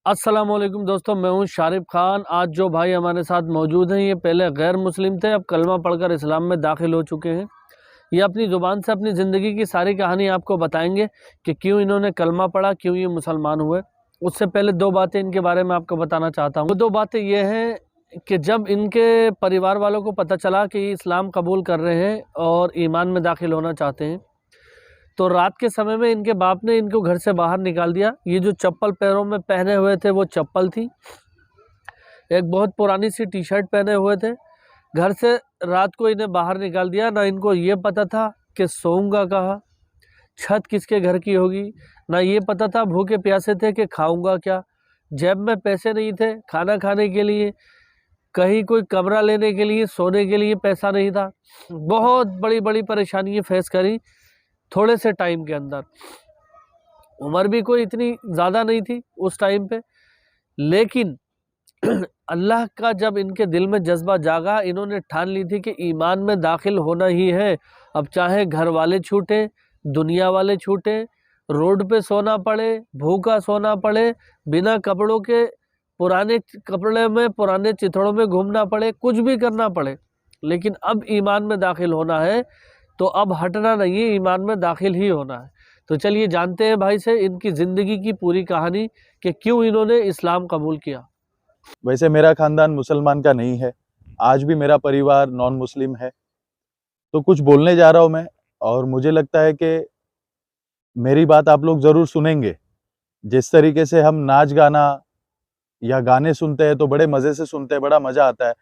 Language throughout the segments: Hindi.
अस्सलामुअलैकुम दोस्तों, मैं हूं शारिब खान। आज जो भाई हमारे साथ मौजूद हैं ये पहले गैर मुस्लिम थे, अब कलमा पढ़कर इस्लाम में दाखिल हो चुके हैं। ये अपनी ज़ुबान से अपनी ज़िंदगी की सारी कहानी आपको बताएंगे कि क्यों इन्होंने कलमा पढ़ा, क्यों ये मुसलमान हुए। उससे पहले दो बातें इनके बारे में आपको बताना चाहता हूँ। वो दो बातें ये हैं कि जब इनके परिवार वालों को पता चला कि ये इस्लाम कबूल कर रहे हैं और ईमान में दाखिल होना चाहते हैं, तो रात के समय में इनके बाप ने इनको घर से बाहर निकाल दिया। ये जो चप्पल पैरों में पहने हुए थे वो चप्पल थी, एक बहुत पुरानी सी टी शर्ट पहने हुए थे। घर से रात को इन्हें बाहर निकाल दिया। ना इनको ये पता था कि सोऊंगा कहाँ, छत किसके घर की होगी, ना ये पता था भूखे प्यासे थे कि खाऊंगा क्या। जेब में पैसे नहीं थे खाना खाने के लिए, कहीं कोई कमरा लेने के लिए, सोने के लिए पैसा नहीं था। बहुत बड़ी बड़ी परेशानियां फेस करी थोड़े से टाइम के अंदर। उम्र भी कोई इतनी ज़्यादा नहीं थी उस टाइम पे, लेकिन अल्लाह का जब इनके दिल में जज्बा जागा, इन्होंने ठान ली थी कि ईमान में दाखिल होना ही है। अब चाहे घर वाले छूटे, दुनिया वाले छूटे, रोड पे सोना पड़े, भूखा सोना पड़े, बिना कपड़ों के पुराने कपड़े में पुराने चिथड़ों में घूमना पड़े, कुछ भी करना पड़े, लेकिन अब ईमान में दाखिल होना है। तो अब हटना नहीं है, ईमान में दाखिल ही होना है। तो चलिए जानते हैं भाई से इनकी ज़िंदगी की पूरी कहानी कि क्यों इन्होंने इस्लाम कबूल किया। वैसे मेरा खानदान मुसलमान का नहीं है। आज भी मेरा परिवार नॉन मुस्लिम है। तो कुछ बोलने जा रहा हूँ मैं, और मुझे लगता है कि मेरी बात आप लोग ज़रूर सुनेंगे। जिस तरीके से हम नाच गाना या गाने सुनते हैं तो बड़े मज़े से सुनते हैं, बड़ा मज़ा आता है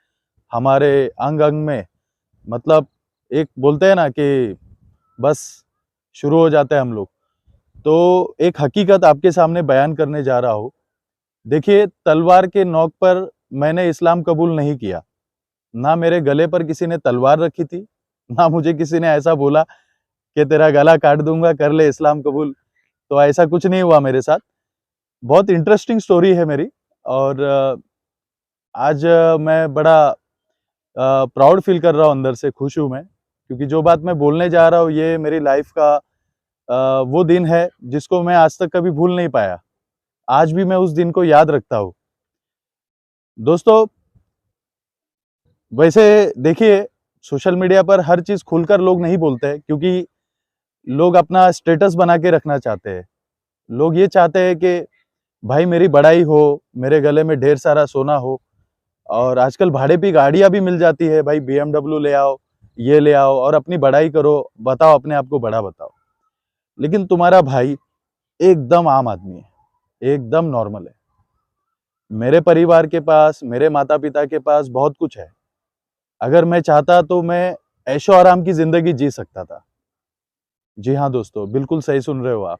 हमारे अंग अंग में। मतलब एक बोलते हैं ना कि बस शुरू हो जाते हैं हम लोग। तो एक हकीकत आपके सामने बयान करने जा रहा हूँ। देखिए, तलवार के नोक पर मैंने इस्लाम कबूल नहीं किया। ना मेरे गले पर किसी ने तलवार रखी थी, ना मुझे किसी ने ऐसा बोला कि तेरा गला काट दूंगा, कर ले इस्लाम कबूल। तो ऐसा कुछ नहीं हुआ मेरे साथ। बहुत इंटरेस्टिंग स्टोरी है मेरी। और आज मैं बड़ा प्राउड फील कर रहा हूँ, अंदर से खुश हूँ मैं, क्योंकि जो बात मैं बोलने जा रहा हूँ ये मेरी लाइफ का वो दिन है जिसको मैं आज तक कभी भूल नहीं पाया। आज भी मैं उस दिन को याद रखता हूँ। दोस्तों, वैसे देखिए, सोशल मीडिया पर हर चीज खुलकर लोग नहीं बोलते हैं, क्योंकि लोग अपना स्टेटस बना के रखना चाहते हैं। लोग ये चाहते हैं कि भाई मेरी बड़ाई हो, मेरे गले में ढेर सारा सोना हो। और आजकल भाड़े पे गाड़ियां भी मिल जाती है, भाई BMW ले आओ, ये ले आओ और अपनी बड़ाई करो, बताओ अपने आप को बड़ा बताओ। लेकिन तुम्हारा भाई एकदम आम आदमी है, एकदम नॉर्मल है। मेरे परिवार के पास, मेरे माता पिता के पास बहुत कुछ है। अगर मैं चाहता तो मैं ऐशो आराम की जिंदगी जी सकता था। जी हाँ दोस्तों, बिल्कुल सही सुन रहे हो आप।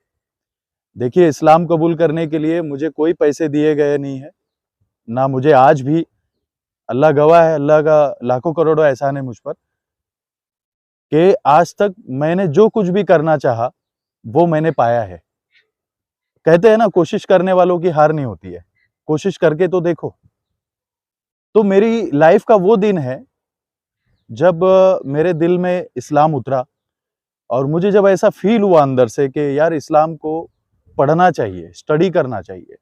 देखिए, इस्लाम कबूल करने के लिए मुझे कोई पैसे दिए गए नहीं है, ना मुझे आज भी। अल्लाह गवाह है, अल्लाह का लाखों करोड़ों एहसान है मुझ पर, कि आज तक मैंने जो कुछ भी करना चाहा वो मैंने पाया है। कहते हैं ना, कोशिश करने वालों की हार नहीं होती है। कोशिश करके तो देखो। तो मेरी लाइफ का वो दिन है जब मेरे दिल में इस्लाम उतरा, और मुझे जब ऐसा फील हुआ अंदर से कि यार इस्लाम को पढ़ना चाहिए, स्टडी करना चाहिए,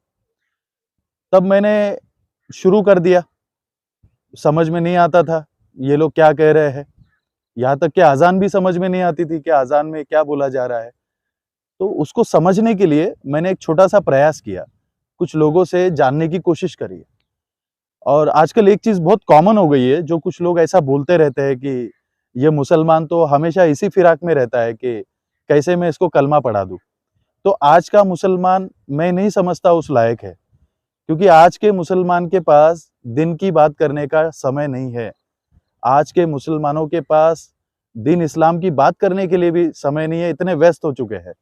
तब मैंने शुरू कर दिया। समझ में नहीं आता था ये लोग क्या कह रहे हैं। यहाँ तक कि अजान भी समझ में नहीं आती थी कि अजान में क्या बोला जा रहा है। तो उसको समझने के लिए मैंने एक छोटा सा प्रयास किया, कुछ लोगों से जानने की कोशिश करी। और आजकल एक चीज बहुत कॉमन हो गई है, जो कुछ लोग ऐसा बोलते रहते हैं कि ये मुसलमान तो हमेशा इसी फिराक में रहता है कि कैसे मैं इसको कलमा पढ़ा दूं। तो आज का मुसलमान मैं नहीं समझता उस लायक है, क्योंकि आज के मुसलमान के पास दिन की बात करने का समय नहीं है। आज के मुसलमानों के पास दिन इस्लाम की बात करने के लिए भी समय नहीं है, इतने व्यस्त हो चुके हैं।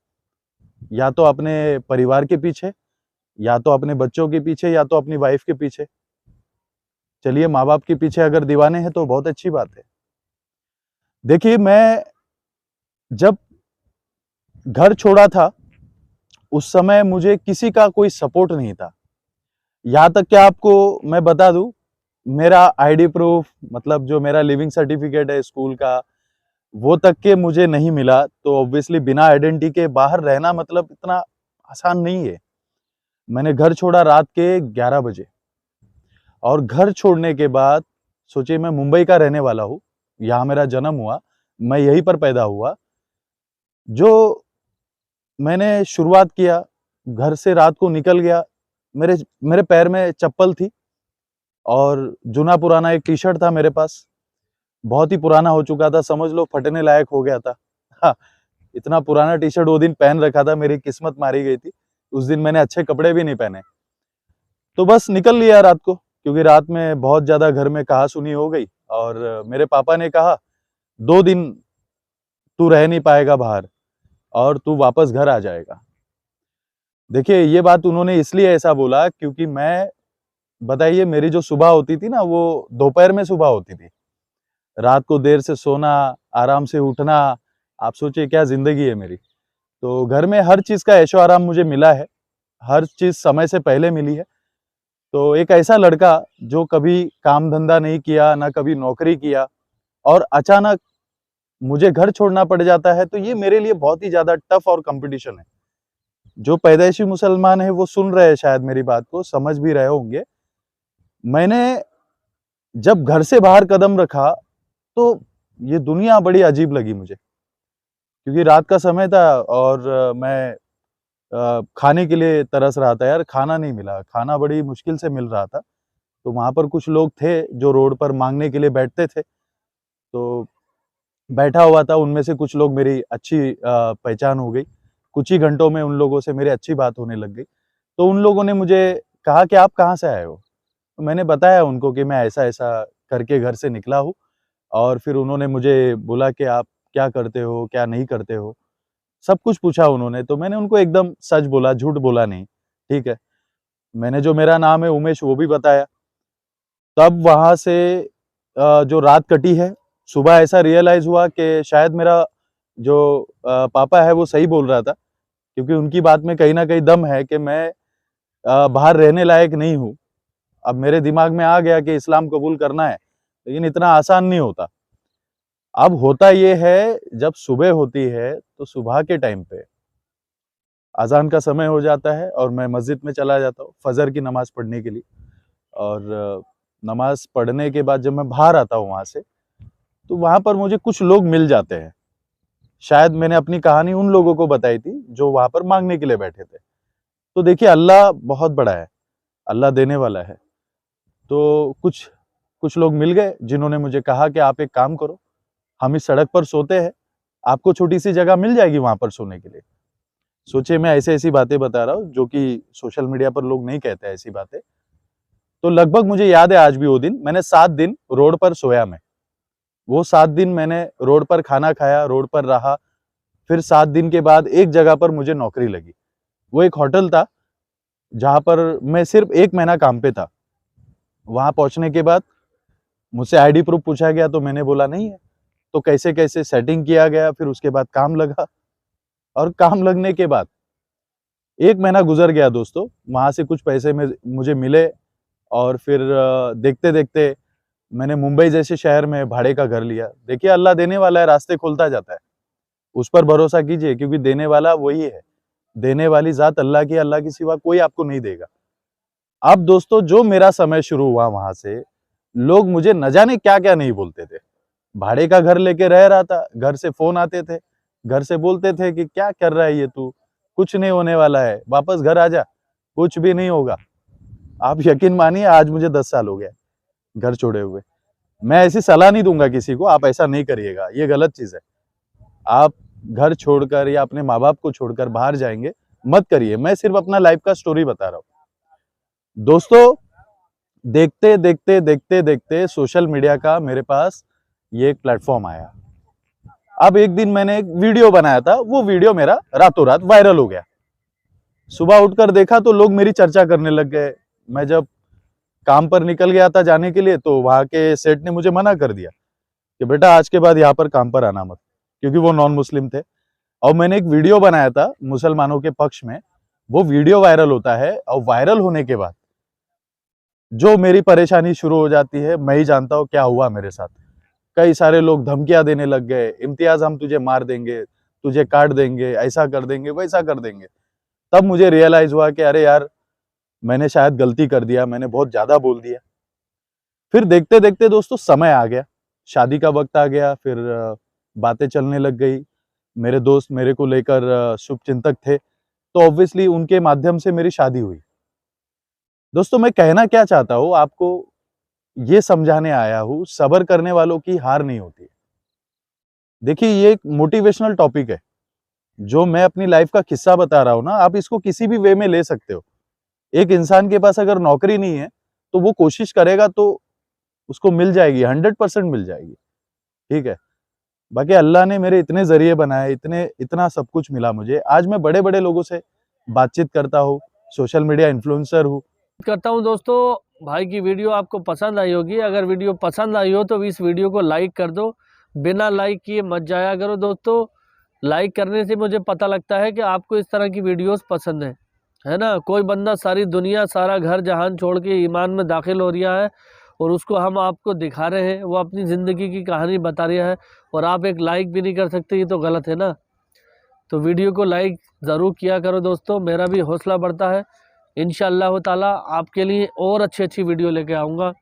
या तो अपने परिवार के पीछे, या तो अपने बच्चों के पीछे, या तो अपनी वाइफ के पीछे। चलिए, माँ बाप के पीछे अगर दीवाने हैं तो बहुत अच्छी बात है। देखिए, मैं जब घर छोड़ा था उस समय मुझे किसी का कोई सपोर्ट नहीं था। यहाँ तक कि आपको मैं बता दूं, मेरा आईडी प्रूफ, मतलब जो मेरा लिविंग सर्टिफिकेट है स्कूल का, वो तक के मुझे नहीं मिला। तो ऑब्वियसली बिना आइडेंटिटी के बाहर रहना मतलब इतना आसान नहीं है। मैंने घर छोड़ा रात के 11 बजे। और घर छोड़ने के बाद सोचिए, मैं मुंबई का रहने वाला हूँ, यहाँ मेरा जन्म हुआ, मैं यहीं पर पैदा हुआ। जो मैंने शुरुआत किया, घर से रात को निकल गया, मेरे मेरे पैर में चप्पल थी और जुना पुराना एक टी-शर्ट था मेरे पास, बहुत ही पुराना हो चुका था, समझ लो फटने लायक हो गया था। हाँ, इतना पुराना टी-शर्ट वो दिन पहन रखा था, मेरी किस्मत मारी गई थी। उस दिन मैंने अच्छे कपड़े भी नहीं पहने। तो बस निकल लिया रात को, क्योंकि रात में बहुत ज़्यादा घर में कहा-सुनी हो गई और मेरे पापा ने कहा, 2 दिन तू रह नहीं पाएगा बाहर और तू वापस घर आ जाएगा। देखिए, ये बात उन्होंने इसलिए ऐसा बोला क्योंकि मैं, बताइए, मेरी जो सुबह होती थी ना, वो दोपहर में सुबह होती थी। रात को देर से सोना, आराम से उठना, आप सोचिए क्या ज़िंदगी है मेरी। तो घर में हर चीज़ का ऐशो-आराम मुझे मिला है, हर चीज़ समय से पहले मिली है। तो एक ऐसा लड़का जो कभी काम-धंधा नहीं किया, ना कभी नौकरी किया और अचानक मुझे घर छोड़ना पड़ जाता है, तो ये मेरे लिए बहुत ही ज़्यादा टफ और कॉम्पिटिशन है। जो पैदाइशी मुसलमान हैं, वो सुन रहे हैं शायद मेरी बात को, समझ भी रहे होंगे। मैंने जब घर से बाहर कदम रखा, तो ये दुनिया बड़ी अजीब लगी मुझे, क्योंकि रात का समय था और मैं खाने के लिए तरस रहा था यार, खाना नहीं मिला, खाना बड़ी मुश्किल से मिल रहा था। तो वहाँ पर कुछ लोग थे, जो रोड पर माँगने के लिए बैठते थे, तो बैठा हुआ था, उनमें से कुछ लोग मेरी अच्छी पहचान हो गई। कुछ ही घंटों में उन लोगों से मेरी अच्छी बात होने लग गई। तो उन लोगों ने मुझे कहा कि आप कहाँ से आए हो? तो मैंने बताया उनको कि मैं ऐसा-ऐसा करके घर से निकला हूँ और फिर उन्होंने मुझे बोला कि आप क्या करते हो, क्या नहीं करते हो? सब कुछ पूछा उन्होंने, तो मैंने उनको एकदम सच बोला, झूठ बोला नहीं, ठीक है? मैंने जो मेरा नाम है उमेश वो भी बताया। तब वहाँ से जो रात कटी है, सुबह ऐसा रियलाइज़ हुआ कि शायद मेरा जो पापा है वो सही बोल रहा था, क्योंकि उनकी बात में कहीं न कहीं दम है कि मैं बाहर रहने लायक नहीं हूँ। अब मेरे दिमाग में आ गया कि इस्लाम कबूल करना है, लेकिन इतना आसान नहीं होता। अब होता ये है, जब सुबह होती है, तो सुबह के टाइम पे अज़ान का समय हो जाता है और मैं मस्जिद में चला जाता हूँ, फ़जर की नमाज़ पढ़ने के लिए। और नमाज़ पढ़ने के बाद जब मैं बाहर आता हूँ वहाँ से, तो वहाँ पर मुझे कुछ लोग मिल जाते हैं। शायद मैंने अपनी कहानी उन लोगों को बताई थी, जो वहाँ पर माँगने के लिए बैठे थे। तो देखिए, अल्लाह बहुत बड़ा है, अल्लाह देने वाला है। तो कुछ कुछ लोग मिल गए, जिन्होंने मुझे कहा कि आप एक काम करो, हम इस सड़क पर सोते हैं, आपको छोटी-सी जगह मिल जाएगी वहाँ पर सोने के लिए। सोचिए, मैं ऐसी-ऐसी बातें बता रहा हूँ, जो कि सोशल मीडिया पर लोग नहीं कहते ऐसी बातें। तो लगभग मुझे याद है आज भी वो दिन, मैंने 7 दिन रोड पर सोया मैं। वो 7 दिन मैंने रोड पर खाना खाया, रोड पर रहा, फिर 7 दिन के बाद एक जगह पर मुझे नौकरी लगी। वो एक होटल था, जहाँ पर मैं सिर्फ़ 1 महीना काम पे था। वहाँ पहुँचने के बाद मुझसे आईडी प्रूफ़ पूछा गया, तो मैंने बोला नहीं है। तो कैसे-कैसे सेटिंग किया गया, फिर उसके बाद काम लगा और काम लगने के बाद 1 महीना गुज़र गया दोस्तों, वहाँ से कुछ पैसे में मुझे मिले और फिर देखते-देखते मैंने मुंबई जैसे शहर में भाड़े का घर लिया। देखिए, अल्लाह देने वाला है, रास्ते खोलता जाता है। उस पर भरोसा कीजिए, क्योंकि देने वाला वही है। देने वाली ज़ात अल्लाह की, अल्लाह के सिवा कोई आपको नहीं देगा। अब दोस्तों, जो मेरा समय शुरू हुआ वहाँ से, लोग मुझे न जाने क्या-क्या नहीं बोलते थे। भाड़े का घर लेके रह रहा था, घर से फ़ोन आते थे, घर से बोलते थे कि क्या कर रहा है ये तू? कुछ नहीं होने वाला है, वापस घर आ जा, कुछ भी नहीं होगा। आप यकीन मानिए, आज मुझे 10 साल हो गए घर छोड़े हुए। मैं ऐसी सलाह नहीं दूँगा किसी को, आप ऐसा नहीं करिएगा, ये गलत चीज़ है। आप घर छोड़कर या अपने माँ-बाप को छोड़कर बाहर जाएँगे, मत करिए। मैं सिर्फ़ अपना लाइफ़ का स्टोरी बता रहा हूँ। दोस्तों, देखते-देखते सोशल मीडिया का मेरे पास ये एक प्लेटफ़ॉर्म आया। अब एक दिन मैंने एक वीडियो बनाया था, वो वीडियो मेरा रातों-रात वायरल हो गया। सुबह उठकर देखा तो लोग मेरी चर्चा करने लग गए। मैं जब काम पर निकल गया था जाने के लिए, तो वहाँ के सेठ ने मुझे मना कर दिया कि बेटा आज के बाद यहाँ पर काम पर आना मत, क्योंकि वो नॉन मुस्लिम थे। और मैंने एक वीडियो बनाया था मुसलमानों के पक्ष में, वो वीडियो वायरल होता है और वायरल होने के बाद जो मेरी परेशानी शुरू हो जाती है, मैं ही जानता हूँ क्या हुआ मेरे साथ। कई सारे लोग धमकियाँ देने लग गए, इम्तियाज़ हम तुझे मार देंगे, तुझे काट देंगे, ऐसा कर देंगे, वैसा कर देंगे। तब मुझे रियलाइज़ हुआ कि अरे यार, मैंने शायद गलती कर दिया, मैंने बहुत ज़्यादा बोल दिया। फिर देखते देखते दोस्तों समय आ गया, शादी का वक्त आ गया, फिर बातें चलने लग गई। मेरे दोस्त मेरे को लेकर शुभचिंतक थे, तो ऑब्वियसली उनके माध्यम से मेरी शादी हुई। दोस्तों मैं कहना क्या चाहता हूँ आपको, ये समझाने आया हूँ, सब्र करने वालों की हार नहीं होती। देखिए ये एक मोटिवेशनल टॉपिक है, जो मैं अपनी लाइफ का किस्सा बता रहा हूँ ना, आप इसको किसी भी वे में ले सकते हो। एक इंसान के पास अगर नौकरी नहीं है, तो वो कोशिश करेगा तो उसको मिल जाएगी, 100% मिल जाएगी, ठीक है। बाकी अल्लाह ने मेरे इतने ज़रिए बनाए, इतना सब कुछ मिला मुझे। आज मैं बड़े-बड़े लोगों से बातचीत करता हूँ, सोशल मीडिया इन्फ्लुएंसर हूँ। करता हूँ दोस्तों, भाई की वीडियो आपको पसंद आई होगी। अगर वीडियो पसंद आई हो तो इस वीडियो को लाइक कर दो, बिना लाइक किए मत जाया करो दोस्तों। लाइक करने से मुझे पता लगता है कि आपको इस तरह की वीडियोस पसंद है ना। कोई बंदा सारी दुनिया, सारा घर जहान छोड़ के ईमान में दाखिल हो रहा है और उसको हम आपको दिखा रहे हैं, वो अपनी ज़िंदगी की कहानी बता रहा है और आप एक लाइक भी नहीं कर सकते, ये तो गलत है ना। तो वीडियो को लाइक ज़रूर किया करो दोस्तों, मेरा भी हौसला बढ़ता है। इंशाअल्लाह ताला आपके लिए और अच्छी वीडियो लेके आऊँगा।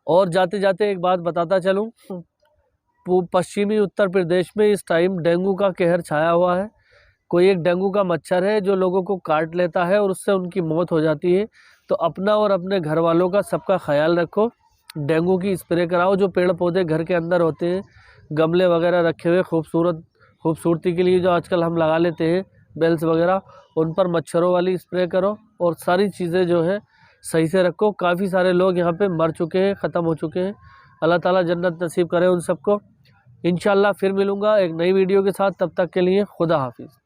और जाते जाते एक बात बताता चलूँ, पश्चिमी उत्तर प्रदेश में इस टाइम डेंगू का कहर छाया हुआ है। कोई एक डेंगू का मच्छर है जो लोगों को काट लेता है और उससे उनकी मौत हो जाती है। तो अपना और अपने घर वालों का सबका ख्याल रखो। डेंगू की स्प्रे कराओ। जो पेड़ पौधे घर के अंदर होते हैं, गमले वगैरह रखे हुए खूबसूरती के लिए जो आजकल हम लगा लेते हैं, बेल्स वगैरह, उन पर मच्छरों वाली स्प्रे करो और सारी चीज़ें जो है सही से रखो। काफ़ी सारे लोग यहाँ पे मर चुके हैं, ख़त्म हो चुके हैं। अल्लाह ताला जन्नत नसीब करे उन सबको। इंशाअल्लाह फिर मिलूँगा एक नई वीडियो के साथ, तब तक के लिए खुदा हाफिज़।